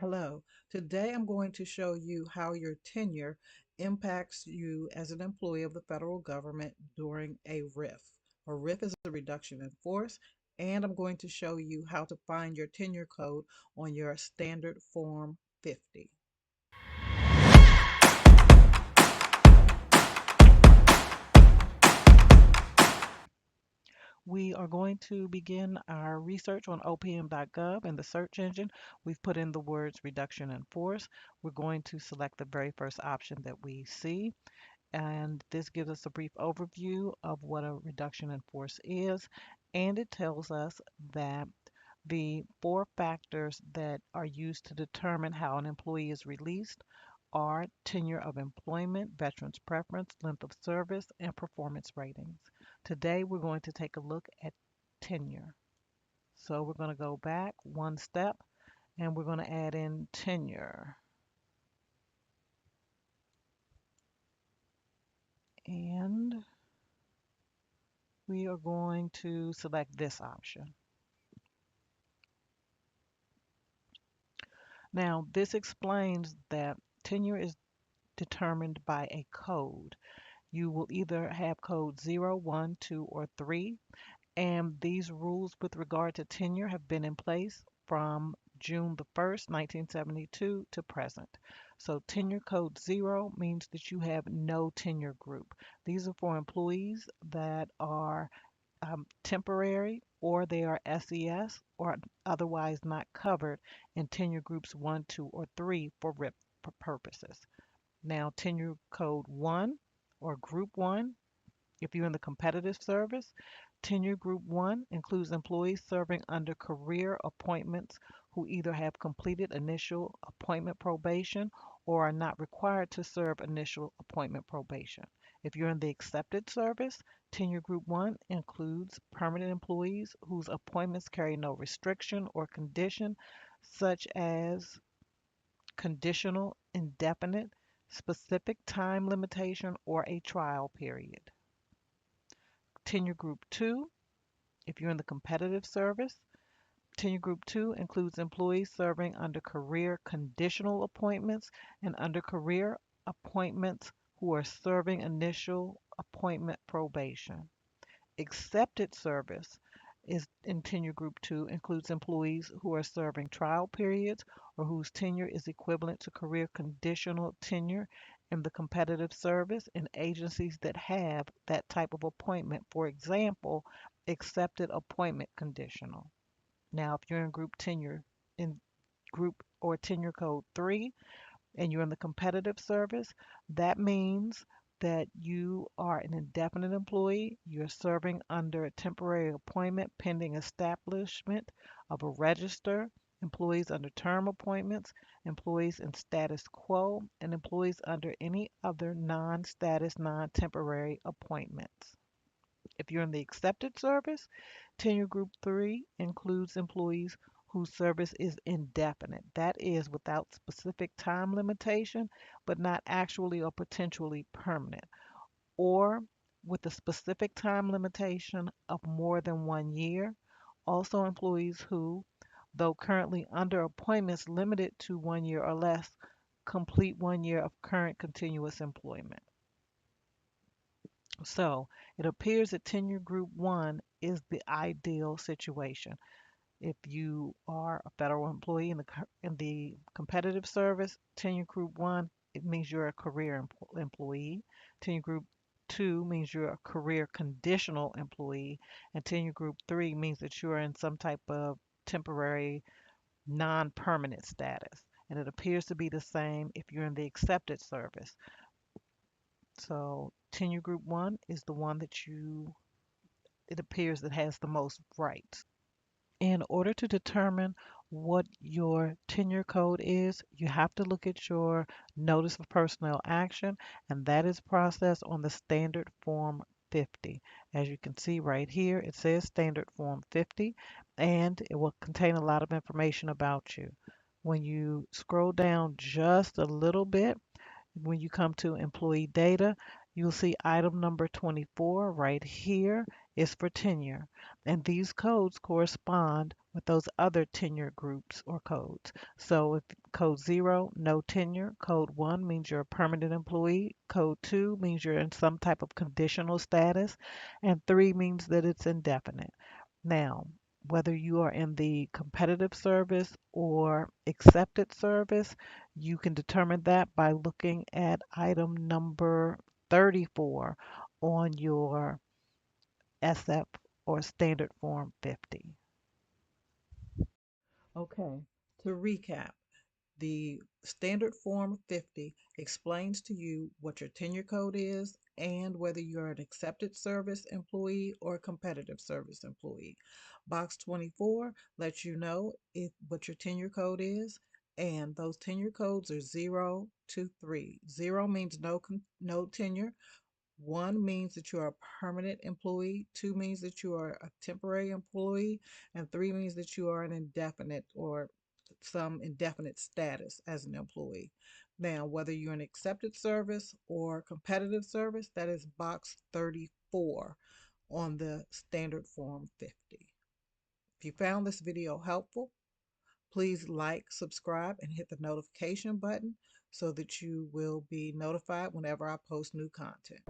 Hello. Today I'm going to show you how your tenure impacts you as an employee of the federal government during a RIF. A RIF is a reduction in force, and I'm going to show you how to find your tenure code on your standard form 50. We are going to begin our research on opm.gov. In the search engine, we've put in the words reduction in force. We're going to select the very first option that we see, and this gives us a brief overview of what a reduction in force is, and it tells us that the four factors that are used to determine how an employee is released are tenure of employment, veterans preference, length of service, and performance ratings. Today we're going to take a look at tenure. So we're going to go back one step and we're going to add in tenure. And we are going to select this option. Now, this explains that tenure is determined by a code. You will either have code 0, 1, 2, or 3, and these rules with regard to tenure have been in place from June the 1st, 1972 to present. So tenure code 0 means that you have no tenure group. These are for employees that are temporary, or they are SES or otherwise not covered in tenure groups 1, 2, or 3 for RIP purposes. Now, tenure code 1 or group 1, if you're in the competitive service, tenure group 1 includes employees serving under career appointments who either have completed initial appointment probation or are not required to serve initial appointment probation. If you're in the accepted service, tenure group 1 includes permanent employees whose appointments carry no restriction or condition, such as conditional, indefinite, specific time limitation, or a trial period. Tenure Group 2, if you're in the competitive service, Tenure Group 2 includes employees serving under career conditional appointments and under career appointments who are serving initial appointment probation. Accepted service is in Tenure Group 2 includes employees who are serving trial periods or whose tenure is equivalent to career conditional tenure in the competitive service in agencies that have that type of appointment. For example, accepted appointment conditional. Now, if you're in group tenure in group or tenure code 3, and you're in the competitive service, that means that you are an indefinite employee. You're serving under a temporary appointment pending establishment of a register, employees under term appointments, employees in status quo, and employees under any other non-status, non-temporary appointments. If you're in the accepted service, Tenure Group 3 includes employees whose service is indefinite. That is without specific time limitation, but not actually or potentially permanent, or with a specific time limitation of more than 1 year. Also, employees who, though currently under appointments limited to 1 year or less, complete 1 year of current continuous employment. So it appears that tenure group 1 is the ideal situation. If you are a federal employee in the competitive service, tenure group 1, it means you're a career employee. Tenure group 2 means you're a career conditional employee, and tenure group 3 means that you're in some type of temporary non-permanent status. And it appears to be the same if you're in the accepted service. So tenure group 1 is the one that it appears that has the most rights. In order to determine what your tenure code is, you have to look at your notice of personnel action, and that is processed on the standard form 50. As you can see right here, it says standard form 50, and it will contain a lot of information about you. When you scroll down just a little bit, when you come to employee data, you'll see item number 24 right here is for tenure. And these codes correspond with those other tenure groups or codes. So if code 0, no tenure, code 1 means you're a permanent employee, code 2 means you're in some type of conditional status, and 3 means that it's indefinite. Now, whether you are in the competitive service or accepted service, you can determine that by looking at item number 34 on your SF or standard form 50. Okay, to recap, the standard form 50 explains to you what your tenure code is and whether you're an accepted service employee or a competitive service employee. Box 24 lets you know what your tenure code is, and those tenure codes are 0 to 3. 0 means no tenure. 1 means that you are a permanent employee, 2 means that you are a temporary employee, and 3 means that you are an indefinite or some indefinite status as an employee. Now, whether you're an accepted service or competitive service, that is box 34 on the standard form 50. If you found this video helpful, please like, subscribe, and hit the notification button so that you will be notified whenever I post new content.